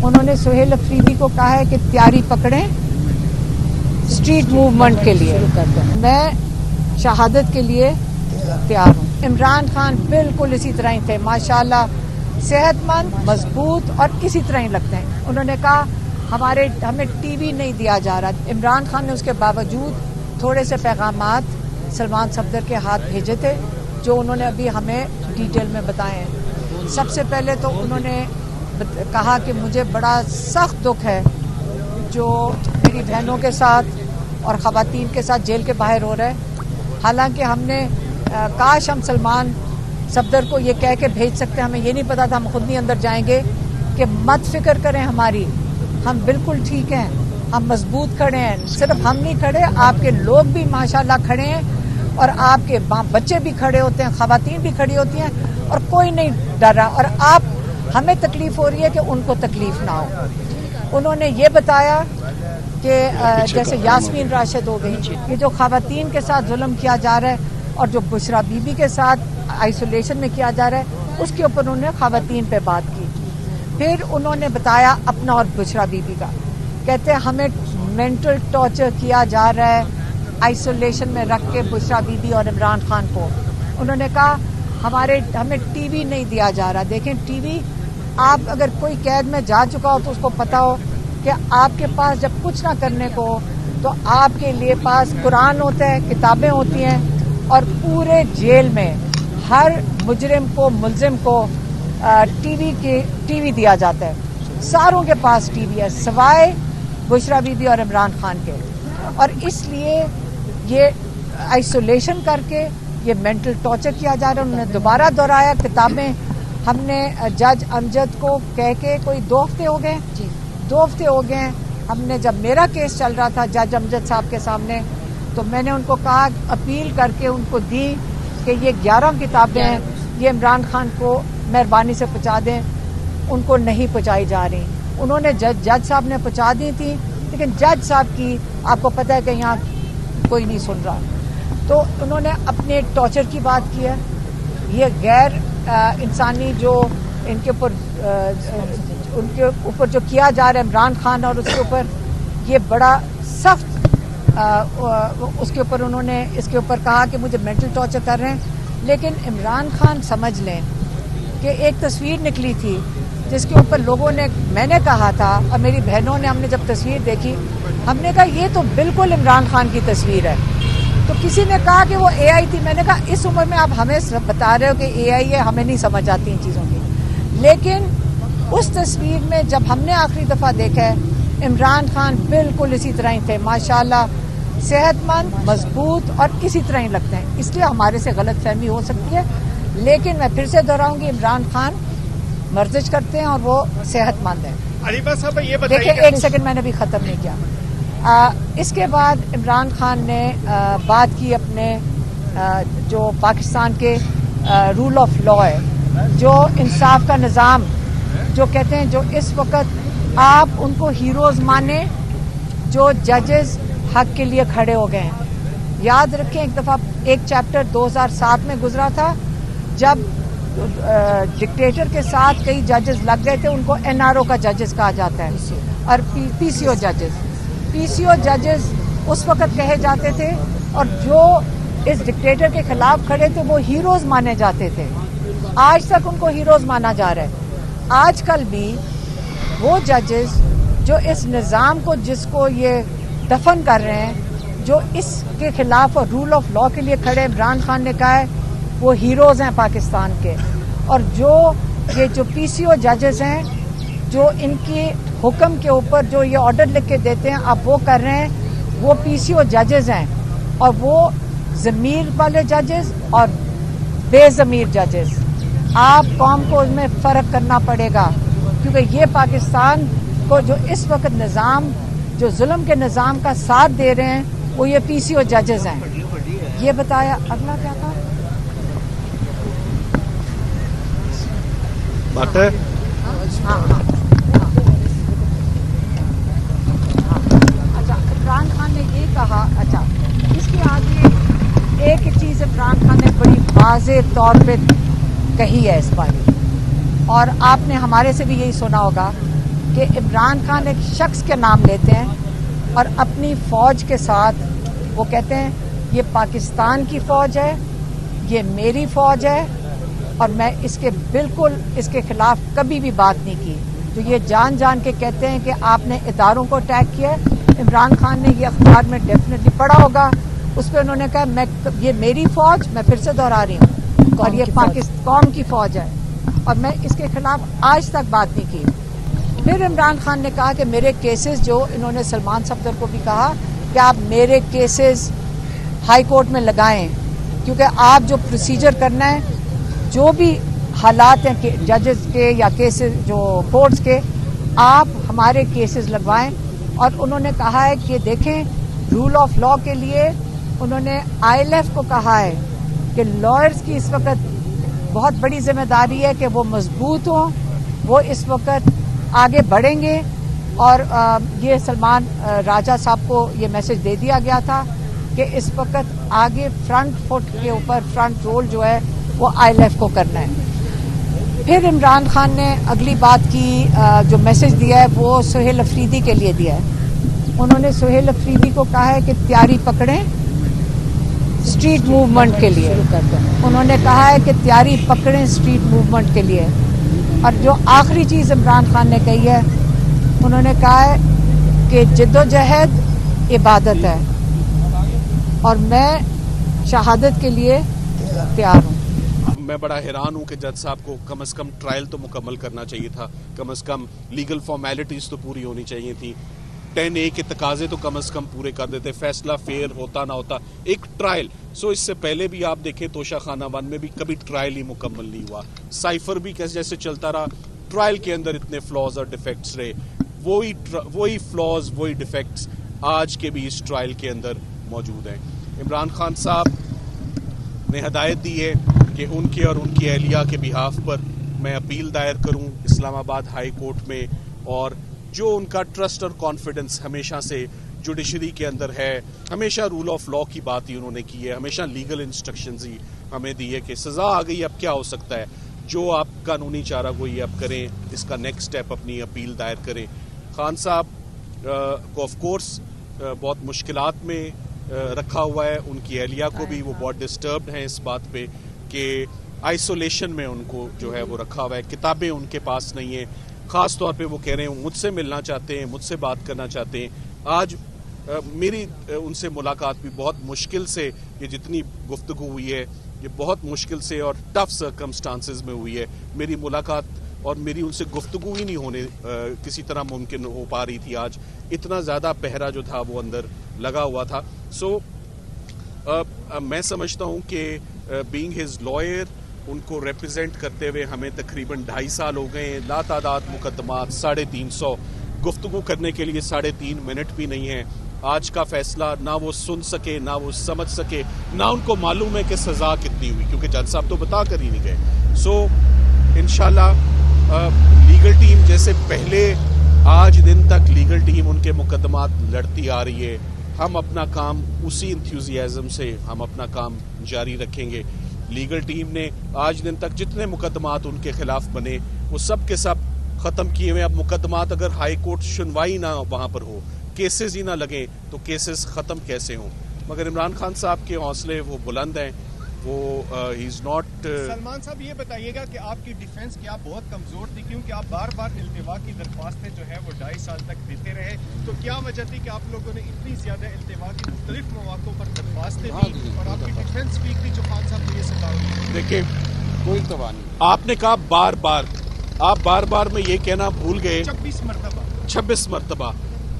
उन्होंने सुहेल अफरीदी को कहा है कि तैयारी पकड़ें स्ट्रीट मूवमेंट के लिए। मैं शहादत के लिए तैयार हूँ। इमरान खान बिल्कुल इसी तरह ही थे, माशाल्लाह, सेहतमंद, मजबूत और इसी तरह ही लगते हैं। उन्होंने कहा हमें टीवी नहीं दिया जा रहा। इमरान खान ने उसके बावजूद थोड़े से पैगामात सलमान सफदर के हाथ भेजे थे, जो उन्होंने अभी हमें डिटेल में बताए हैं। सबसे पहले तो उन्होंने कहा कि मुझे बड़ा सख्त दुख है जो मेरी बहनों के साथ और ख़वातीन के साथ जेल के बाहर हो रहा है। हालांकि हमने काश हम सलमान सफदर को ये कह के भेज सकते, हमें ये नहीं पता था, हम खुद नहीं अंदर जाएंगे कि मत फिक्र करें हमारी, हम बिल्कुल ठीक हैं, हम मजबूत खड़े हैं। सिर्फ हम नहीं खड़े, आपके लोग भी माशाल्लाह खड़े हैं और आपके बच्चे भी खड़े होते हैं, ख़वातीन भी खड़ी होती हैं और कोई नहीं डर रहा। और आप हमें तकलीफ हो रही है कि उनको तकलीफ ना हो। उन्होंने ये बताया कि जैसे यास्मीन राशिद हो गई, कि जो ख़वातीन के साथ जुल्म किया जा रहा है और जो बुशरा बीबी के साथ आइसोलेशन में किया जा रहा है, उसके ऊपर उन्होंने ख़वातीन पे बात की। फिर उन्होंने बताया अपना और बुशरा बीबी का, कहते हैं हमें मेंटल टॉर्चर किया जा रहा है आइसोलेशन में रख के बुशरा बीबी और इमरान खान को। उन्होंने कहा हमें टीवी नहीं दिया जा रहा। देखें, टीवी, आप अगर कोई कैद में जा चुका हो तो उसको पता हो कि आपके पास जब कुछ ना करने को तो आपके लिए पास कुरान होता है, किताबें होती हैं, और पूरे जेल में हर मुजरिम को, मुलजिम को टीवी दिया जाता है। सारों के पास टीवी है सिवाय बुशरा बीबी और इमरान खान के। और इसलिए ये आइसोलेशन करके ये मेंटल टॉर्चर किया जा रहा है। उन्होंने दोबारा दोहराया, किताबें हमने जज अमजद को कह के कोई 2 हफ्ते हो गए, 2 हफ्ते हो गए। हमने जब मेरा केस चल रहा था जज अमजद साहब के सामने, तो मैंने उनको कहा, अपील करके उनको दी कि ये 11 किताबें हैं, ये इमरान खान को मेहरबानी से पहुँचा दें। उनको नहीं पहुँचाई जा रही। उन्होंने जज साहब ने पहुँचा दी थी, लेकिन जज साहब की आपको पता है कि यहाँ कोई नहीं सुन रहा। तो उन्होंने अपने टॉर्चर की बात की है। ये गैर इंसानी जो उनके ऊपर जो किया जा रहा है इमरान खान और उसके ऊपर, ये बड़ा सख्त उसके ऊपर उन्होंने इसके ऊपर कहा कि मुझे मेंटल टॉर्चर कर रहे हैं। लेकिन इमरान खान समझ लें कि एक तस्वीर निकली थी जिसके ऊपर लोगों ने, मैंने कहा था और मेरी बहनों ने, हमने जब तस्वीर देखी हमने कहा ये तो बिल्कुल इमरान खान की तस्वीर है। तो किसी ने कहा कि वो AI थी। मैंने कहा इस उम्र में आप हमें बता रहे हो कि AI है, हमें नहीं समझ आती इन चीज़ों की। लेकिन उस तस्वीर में जब हमने आखिरी दफ़ा देखा है, इमरान खान बिल्कुल इसी तरह ही थे, माशाल्लाह, सेहतमंद, मजबूत और इसी तरह ही लगते हैं। इसलिए हमारे से गलतफहमी हो सकती है, लेकिन मैं फिर से दोहराऊंगी, इमरान खान वर्जिश करते हैं और वो सेहतमंद है। अलीबा साहब ये बताइए, देखिए, एक सेकंड, मैंने भी ख़त्म नहीं किया। इसके बाद इमरान खान ने बात की अपने जो पाकिस्तान के रूल ऑफ लॉ है, जो इंसाफ का निज़ाम, जो कहते हैं, जो इस वक्त आप उनको हीरोज़ माने जो जजेस हक के लिए खड़े हो गए हैं। याद रखें, एक दफ़ा एक चैप्टर 2007 में गुजरा था जब डिक्टेटर के साथ कई जजेस लग गए थे, उनको NRO का जजेस कहा जाता है, और PCO जजेस। PCO जजेस उस वक्त कहे जाते थे और जो इस डिक्टेटर के खिलाफ खड़े थे वो हीरोज़ माने जाते थे। आज तक उनको हीरोज़ माना जा रहा है। आजकल भी वो जजेस जो इस निज़ाम को, जिसको ये दफन कर रहे हैं, जो इसके खिलाफ और रूल ऑफ लॉ के लिए खड़े, इमरान खान ने कहा है वो हीरोज़ हैं पाकिस्तान के। और जो PCO जजेस हैं, जो इनकी हुक्म के ऊपर जो ये ऑर्डर लिख के देते हैं, आप वो कर रहे हैं, वो PCO जजेस हैं। और वो ज़मीर वाले जजेस और बेज़मीर जजेस, आप कौम को उसमें फ़र्क करना पड़ेगा, क्योंकि ये पाकिस्तान को जो इस वक्त निज़ाम, जो जुल्म के निज़ाम का साथ दे रहे हैं, वो ये PCO जजेस हैं। ये बताया। अगला क्या था? हाँ। अच्छा, इमरान खान ने ये कहा, अच्छा, इसके आगे एक चीज़ इमरान खान ने बड़ी वाज़े तौर पे कही है इस बार, और आपने हमारे से भी यही सुना होगा कि इमरान खान एक शख्स के नाम लेते हैं और अपनी फ़ौज के साथ वो कहते हैं ये पाकिस्तान की फ़ौज है, ये मेरी फ़ौज है और मैं इसके बिल्कुल इसके ख़िलाफ़ कभी भी बात नहीं की। तो ये जान जान के कहते हैं कि आपने इदारों को अटैक किया है। इमरान खान ने ये अखबार में डेफिनेटली पढ़ा होगा, उस पर उन्होंने कहा ये मेरी फ़ौज, मैं फिर से दोहरा रही हूँ, और ये पाकिस्तान कौम की फ़ौज है और मैं इसके ख़िलाफ़ आज तक बात नहीं की। फिर इमरान खान ने कहा कि मेरे केसेस जो, इन्होंने सलमान सफदर को भी कहा कि आप मेरे केसेस हाई कोर्ट में लगाएं, क्योंकि आप जो प्रोसीजर करना है, जो भी हालात हैं जजेस के या केसेस जो कोर्ट्स के, आप हमारे केसेस लगवाएं। और उन्होंने कहा है कि देखें रूल ऑफ लॉ के लिए उन्होंने ILF को कहा है कि लॉयर्स की इस वक्त बहुत बड़ी जिम्मेदारी है कि वो मजबूत हों, वो इस वक्त आगे बढ़ेंगे। और ये सलमान राजा साहब को ये मैसेज दे दिया गया था कि इस वक्त आगे फ्रंट फुट के ऊपर फ्रंट रोल जो है वो ILF को करना है। फिर इमरान खान ने अगली बात की, जो मैसेज दिया है वो सुहेल अफरीदी के लिए दिया है। उन्होंने सुहेल अफरीदी को कहा है कि तैयारी पकड़ें स्ट्रीट मूवमेंट के लिए। उन्होंने कहा है कि तैयारी पकड़ें स्ट्रीट मूवमेंट के लिए। और जो आखिरी चीज़ इमरान खान ने कही है, उन्होंने कहा है कि जिद्दोजहद इबादत है और मैं शहादत के लिए तैयार हूँ। मैं बड़ा हैरान हूँ कि जज साहब को कम से कम ट्रायल तो मुकम्मल करना चाहिए था, कम से कम लीगल फॉर्मेलिटीज़ तो पूरी होनी चाहिए थी, 10A के तकाजे तो कम से कम पूरे कर देते, फैसला फेयर होता ना होता, एक ट्रायल। सो इससे पहले भी आप देखें तोशाखाना 1 में भी कभी ट्रायल ही मुकम्मल नहीं हुआ, साइफर भी कैसे जैसे चलता रहा, ट्रायल के अंदर इतने फ्लॉज और डिफेक्ट्स रहे, वही फ्लॉज वही डिफेक्ट्स आज के भी इस ट्रायल के अंदर मौजूद हैं। इमरान खान साहब ने हदायत दी है कि उनके और उनकी अहलिया के बिहाफ पर मैं अपील दायर करूं इस्लामाबाद हाई कोर्ट में, और जो उनका ट्रस्ट और कॉन्फिडेंस हमेशा से जुडिशरी के अंदर है, हमेशा रूल ऑफ लॉ की बात ही उन्होंने की है, हमेशा लीगल इंस्ट्रक्शंस ही हमें दी है कि सज़ा आ गई अब क्या हो सकता है, जो आप कानूनी चारा गोई अब करें, इसका नेक्स्ट स्टेप अपनी अपील दायर करें। खान साहब को ऑफ कोर्स बहुत मुश्किलात में रखा हुआ है, उनकी अहलिया को भी, वो बहुत डिस्टर्ब्ड हैं इस बात पे कि आइसोलेशन में उनको जो है वो रखा हुआ है, किताबें उनके पास नहीं है, ख़ास तौर पे वो कह रहे हैं मुझसे मिलना चाहते हैं, मुझसे बात करना चाहते हैं। आज मेरी उनसे मुलाकात भी बहुत मुश्किल से, ये जितनी गुफ्तगू हुई है ये बहुत मुश्किल से और टफ सर्कमस्टांसेस में हुई है। मेरी मुलाकात और मेरी उनसे गुफ्तगू ही नहीं होने किसी तरह मुमकिन हो पा रही थी आज, इतना ज़्यादा पहरा जो था वो अंदर लगा हुआ था। सो मैं समझता हूँ कि बीइंग हिज लॉयर, उनको रिप्रेजेंट करते हुए हमें तकरीबन 2.5 साल हो गए हैं, लातादाद मुकदमात, 350, गुफ्तगू करने के लिए 3.5 मिनट भी नहीं है। आज का फैसला ना वो सुन सके, ना वो समझ सके, ना उनको मालूम है कि सज़ा कितनी हुई, क्योंकि जज साहब तो बता कर ही नहीं गए। सो इंशाल्लाह लीगल टीम जैसे पहले आज दिन तक लीगल टीम उनके मुकदमात लड़ती आ रही है, हम अपना काम उसी इंथ्यूजियाज्म से हम अपना काम जारी रखेंगे। लीगल टीम ने आज दिन तक जितने मुकदमात उनके खिलाफ बने वो सब के सब ख़त्म किए हुए। अब मुकदमात अगर हाई कोर्ट सुनवाई ना वहाँ पर हो, केसेस ही ना लगे, तो केसेस ख़त्म कैसे हों। मगर इमरान खान साहब के हौसले वो बुलंद हैं, वो ही इज़ नॉट। सलमान साहब ये बताइएगा कि आपकी डिफेंस की आप बहुत कमज़ोर थी, क्योंकि आप बार बार इल्तिवा की दरख्वास्तें जो है वो 2.5 साल तक देते रहे, तो क्या वजह थी कि आप लोगों ने इतनी ज़्यादा इल्तिवा की मुख्तलिफ मौक़ों पर दरख्वास्तें दी और आपकी डिफेंस वीक थी जो खान साहब ने ये सता? देखिए, कोई तबाह नहीं, आपने कहा बार बार, आप बार बार में ये कहना भूल गए 26 मरतबा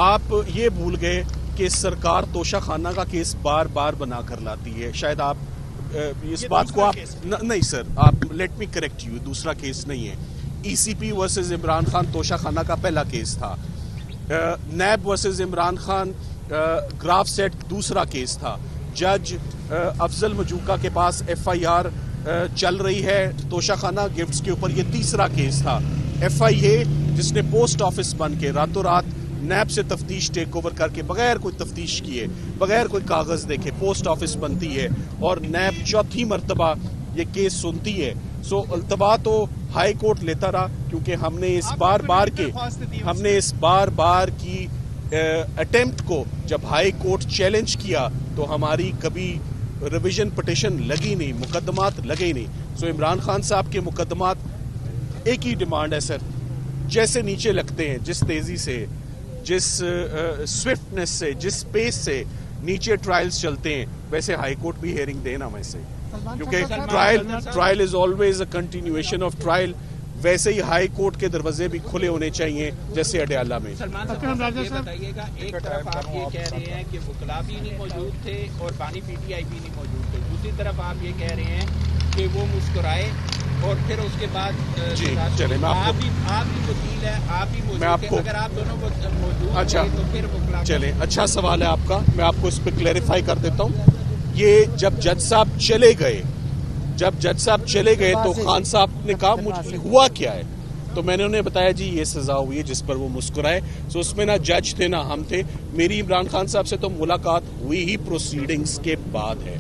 आप ये भूल गए कि सरकार तोशाखाना का केस बार बार बना कर लाती है। शायद आप इस बात को आप नहीं सर, आप लेट मी करेक्ट यू, दूसरा केस नहीं है। ECP वर्सेस इमरान खान तोशाखाना का पहला केस था, नैब वर्सेस इमरान खान ग्राफ सेट दूसरा केस था, जज अफजल मजूका के पास FIR चल रही है तोशाखाना गिफ्ट्स के ऊपर, ये तीसरा केस था। FIA जिसने पोस्ट ऑफिस बन के रातों रात नैब से तफ्तीश टेक ओवर करके बगैर कोई तफ्तीश किए, बगैर कोई कागज़ देखे पोस्ट ऑफिस बनती है, और नैब चौथी मरतबा ये केस सुनती है। सो अल्तवा तो हाई कोर्ट लेता रहा, क्योंकि हमने इस बार बार की अटेम्प्ट को जब हाई कोर्ट चैलेंज किया तो हमारी कभी रिवीजन पिटिशन लगी नहीं, मुकदमात लगे ही नहीं। सो इमरान खान साहब के मुकदमात एक ही डिमांड है सर, जैसे नीचे लगते हैं, जिस तेजी से, जिस स्विफ्टनेस से, जिस पेस से नीचे ट्रायल्स चलते हैं, वैसे हाई कोर्ट भी हियरिंग देना वैसे, क्योंकि trial is always a continuation of trial. वैसे ही हाई कोर्ट के दरवाजे भी खुले होने चाहिए जैसे अडयाला में। सलमान साहब ये बताइएगा, एक तरफ आप ये कह रहे हैं कि वकला भी नहीं मौजूद थे और बानी पीटीआई भी नहीं मौजूद थे, दूसरी तरफ आप ये कह रहे हैं कि वो मुस्कुराए और फिर उसके बाद जी चले मैं आप भी वकील है, आप ही मौजूद थे, अगर आप दोनों मौजूद अच्छा तो फिर वकला चले। अच्छा सवाल है आपका, मैं आपको इस पर क्लैरिफाई कर देता हूँ। ये जब जज साहब चले गए तो खान साहब ने कहा मुझे हुआ क्या है, तो मैंने उन्हें बताया जी ये सजा हुई है, जिस पर वो मुस्कुराए। सो उसमें ना जज थे ना हम थे। मेरी इमरान खान साहब से तो मुलाकात हुई ही प्रोसीडिंग्स के बाद है।